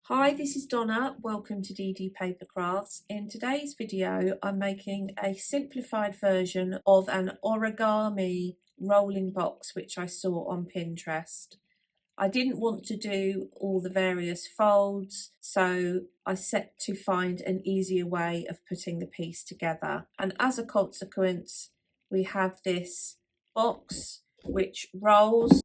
Hi, this is Donna. Welcome to DD Paper Crafts. In today's video, I'm making a simplified version of an origami rolling box which I saw on Pinterest. I didn't want to do all the various folds, so I set to find an easier way of putting the piece together. And as a consequence, we have this box which rolls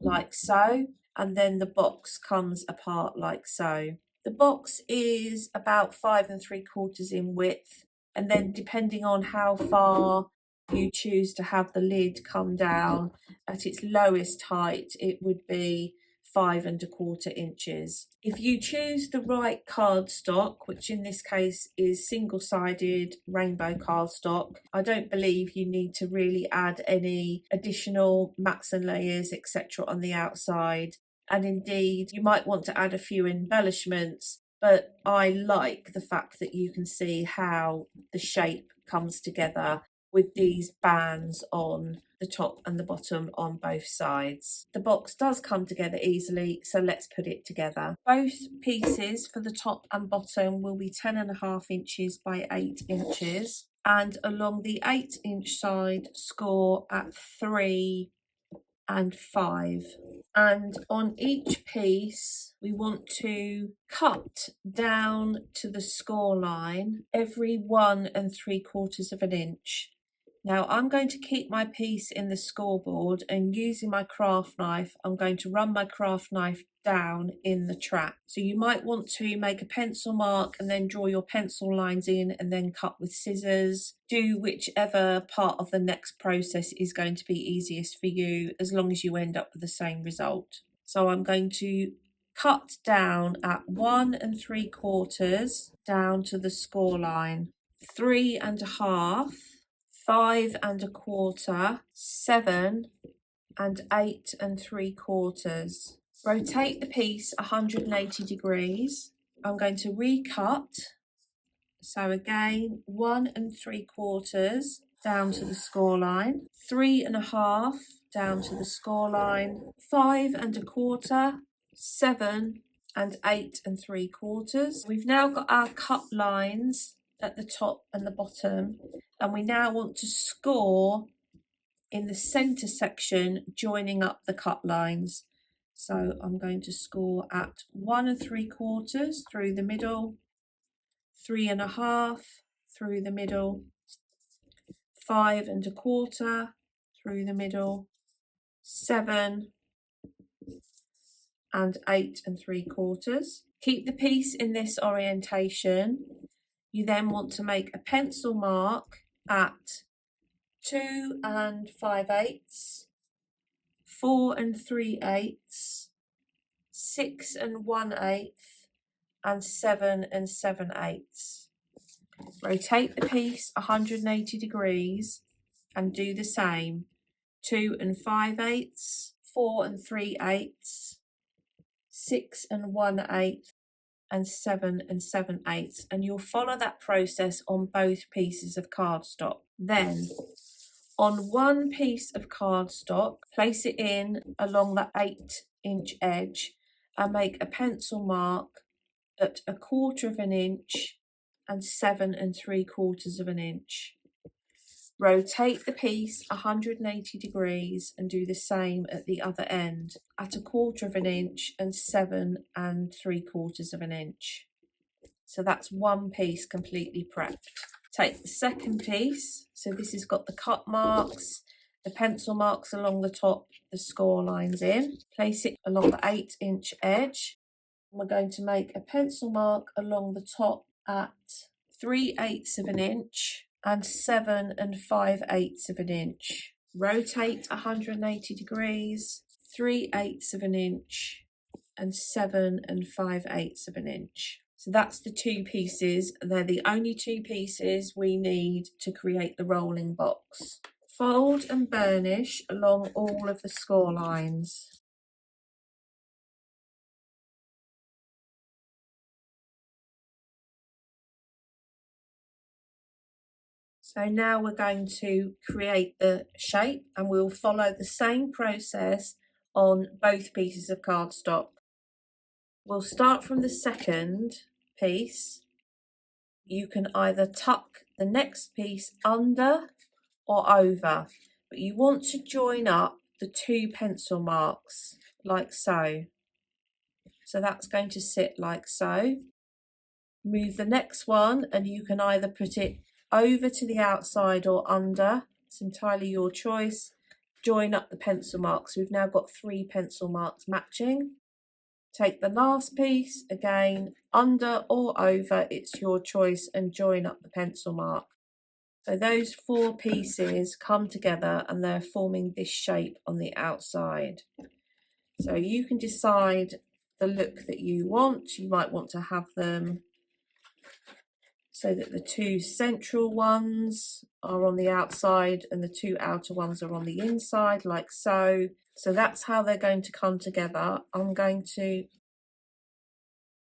like so, and then the box comes apart like so. The box is about 5 3/4 in width, and then depending on how far you choose to have the lid come down, at its lowest height it would be 5 1/4 inches. If you choose the right cardstock, which in this case is single-sided rainbow cardstock, I don't believe you need to really add any additional mats and layers etc. on the outside. And indeed, you might want to add a few embellishments, but I like the fact that you can see how the shape comes together with these bands on the top and the bottom on both sides. The box does come together easily, so let's put it together. Both pieces for the top and bottom will be 10.5 inches by 8 inches, and along the 8-inch side score at 3 and 5. And on each piece we want to cut down to the score line every 1 3/4 inch. Now I'm going to keep my piece in the scoreboard, and using my craft knife I'm going to run my craft knife down in the track. So you might want to make a pencil mark and then draw your pencil lines in and then cut with scissors. Do whichever part of the next process is going to be easiest for you, as long as you end up with the same result. So I'm going to cut down at 1 3/4 down to the score line, 3 1/2, 5 1/4, 7 and 8 3/4. Rotate the piece 180 degrees. I'm going to recut. So again, 1 3/4 down to the score line, 3 1/2 down to the score line, 5 1/4, 7 and 8 3/4. We've now got our cut lines at the top and the bottom, and we now want to score in the center section joining up the cut lines. So I'm going to score at 1 3/4 through the middle, 3 1/2 through the middle, 5 1/4 through the middle, 7 and 8 3/4. Keep the piece in this orientation. You then want to make a pencil mark at 2 5/8, 4 3/8, 6 1/8 and 7 7/8. Rotate the piece 180 degrees and do the same. 2 5/8, 4 3/8, 6 1/8 and 7 7/8, and you'll follow that process on both pieces of cardstock. Then on one piece of cardstock, place it in along the 8-inch edge and make a pencil mark at 1/4 inch and 7 3/4 inch. Rotate the piece 180 degrees and do the same at the other end at 1/4 inch and 7 3/4 inch. So that's one piece completely prepped. Take the second piece, so this has got the cut marks, the pencil marks along the top, the score lines in. Place it along the 8-inch edge. We're going to make a pencil mark along the top at 3/8 inch and 7 5/8 inch. Rotate 180 degrees, 3/8 inch and 7 5/8 inch. So that's the two pieces. They're the only two pieces we need to create the rolling box. Fold and burnish along all of the score lines. So now we're going to create the shape, and we'll follow the same process on both pieces of cardstock. we'll start from the second piece. You can either tuck the next piece under or over, but you want to join up the two pencil marks like so. So that's going to sit like so. Move the next one and you can either put it over to the outside or under. It's entirely your choice. Join up the pencil marks. We've now got 3 pencil marks matching. Take the last piece, again, under or over, it's your choice, and join up the pencil mark. So those 4 pieces come together and they're forming this shape on the outside. So you can decide the look that you want. You might want to have them so that the 2 central ones are on the outside and the 2 outer ones are on the inside, like so. So that's how they're going to come together. I'm going to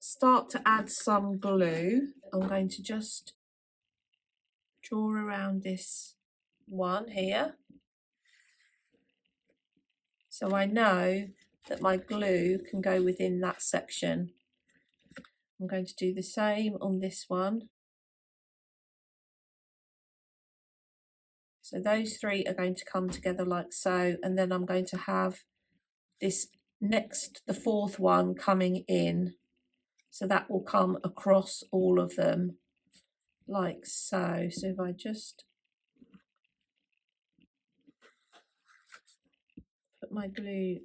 start to add some glue. I'm going to just draw around this one here. So I know that my glue can go within that section. I'm going to do the same on this one. So those 3 are going to come together like so, and then I'm going to have this next, the 4th one coming in. So that will come across all of them like so. So if I just put my glue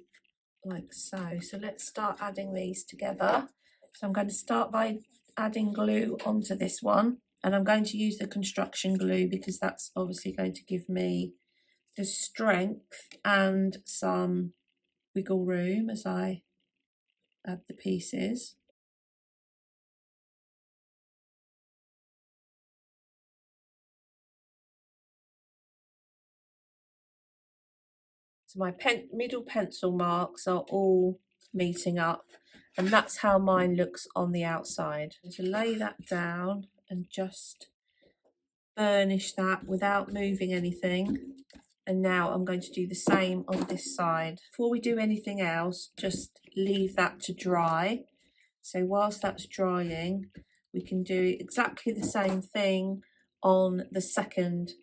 like so. So let's start adding these together. So I'm going to start by adding glue onto this one. And I'm going to use the construction glue because that's obviously going to give me the strength and some wiggle room as I add the pieces. So my middle pencil marks are all meeting up, and that's how mine looks on the outside. And to lay that down and just burnish that without moving anything. And now I'm going to do the same on this side. Before we do anything else, just leave that to dry. So whilst that's drying, we can do exactly the same thing on the second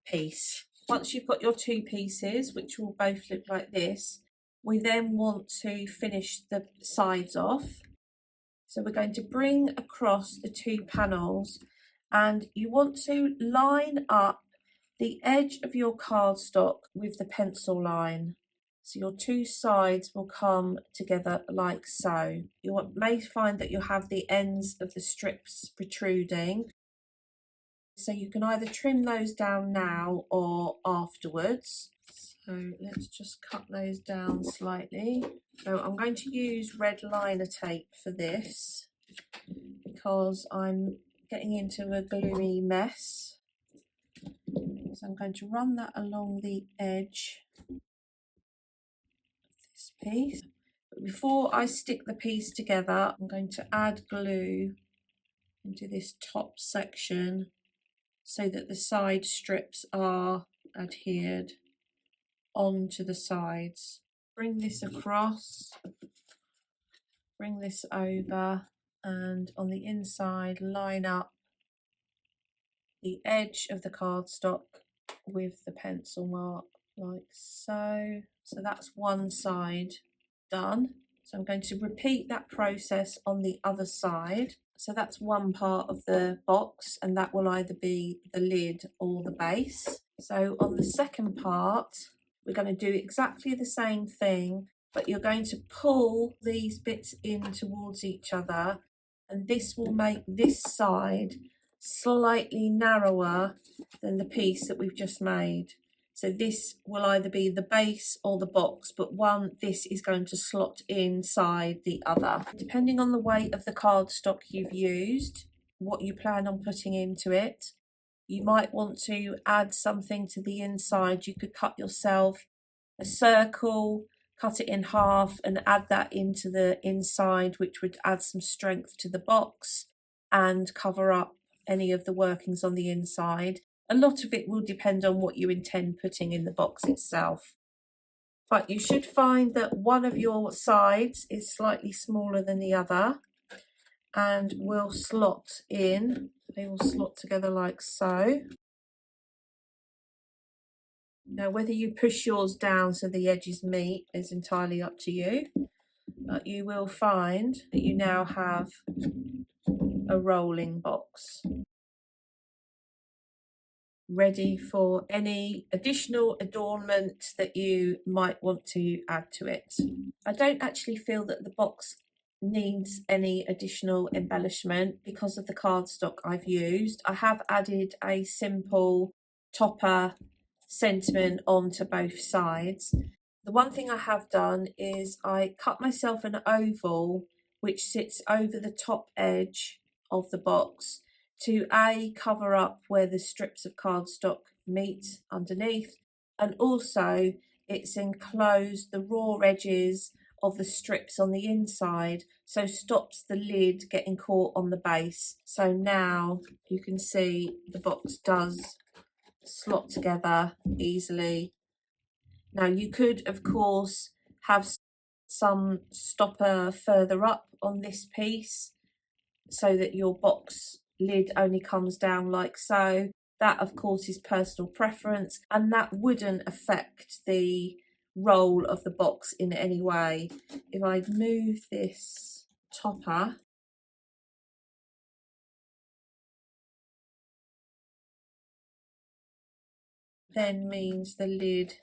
piece. Once you've got your 2 pieces, which will both look like this, we then want to finish the sides off. So we're going to bring across the 2 panels, and you want to line up the edge of your cardstock with the pencil line. So your 2 sides will come together like so. You may find that you have the ends of the strips protruding. So you can either trim those down now or afterwards. So let's just cut those down slightly. So I'm going to use red liner tape for this because I'm getting into a gluey mess. So I'm going to run that along the edge of this piece. But before I stick the piece together, I'm going to add glue into this top section so that the side strips are adhered onto the sides. Bring this across, bring this over, and on the inside line up the edge of the cardstock with the pencil mark like so. So that's one side done. So I'm going to repeat that process on the other side. So that's one part of the box, and that will either be the lid or the base. So on the second part, we're going to do exactly the same thing, but you're going to pull these bits in towards each other, and this will make this side slightly narrower than the piece that we've just made. So this will either be the base or the box, but this is going to slot inside the other. Depending on the weight of the cardstock you've used, what you plan on putting into it, you might want to add something to the inside. You could cut yourself a circle, cut it in half and add that into the inside, which would add some strength to the box and cover up any of the workings on the inside. A lot of it will depend on what you intend putting in the box itself. But you should find that one of your sides is slightly smaller than the other and will slot in. They will slot together like so. Now, whether you push yours down so the edges meet is entirely up to you, but you will find that you now have a rolling box ready for any additional adornment that you might want to add to it. I don't actually feel that the box needs any additional embellishment because of the cardstock I've used. I have added a simple topper sentiment onto both sides. The one thing I have done is I cut myself an oval which sits over the top edge of the box to cover up where the strips of cardstock meet underneath, and also it's enclosed the raw edges of the strips on the inside, so stops the lid getting caught on the base. So now you can see the box does slot together easily. Now you could of course have some stopper further up on this piece so that your box lid only comes down like so. That of course is personal preference, and that wouldn't affect the roll of the box in any way. If I move this topper, then means the lid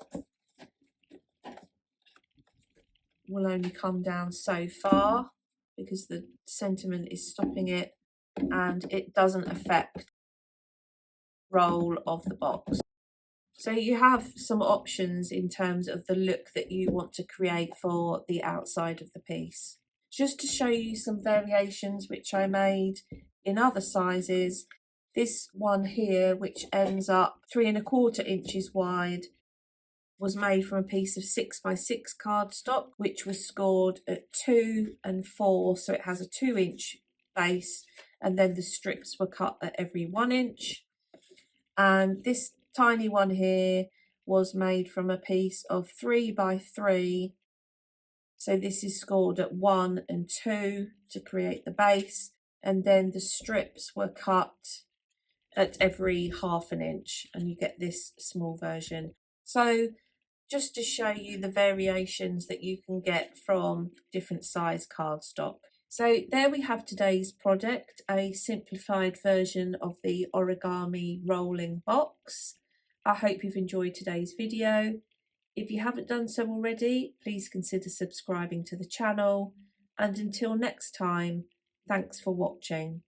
will only come down so far because the sentiment is stopping it, and it doesn't affect roll of the box. So you have some options in terms of the look that you want to create for the outside of the piece. Just to show you some variations which I made in other sizes, this one here, which ends up 3¼ inches wide, was made from a piece of 6x6 cardstock, which was scored at 2 and 4, so it has a 2-inch base, and then the strips were cut at every 1 inch. And this tiny one here was made from a piece of 3x3, so this is scored at 1 and 2 to create the base, and then the strips were cut at every 1/2 inch, and you get this small version. So just to show you the variations that you can get from different size cardstock. So there we have today's product, a simplified version of the origami rolling box. I hope you've enjoyed today's video. If you haven't done so already, please consider subscribing to the channel. And until next time, thanks for watching.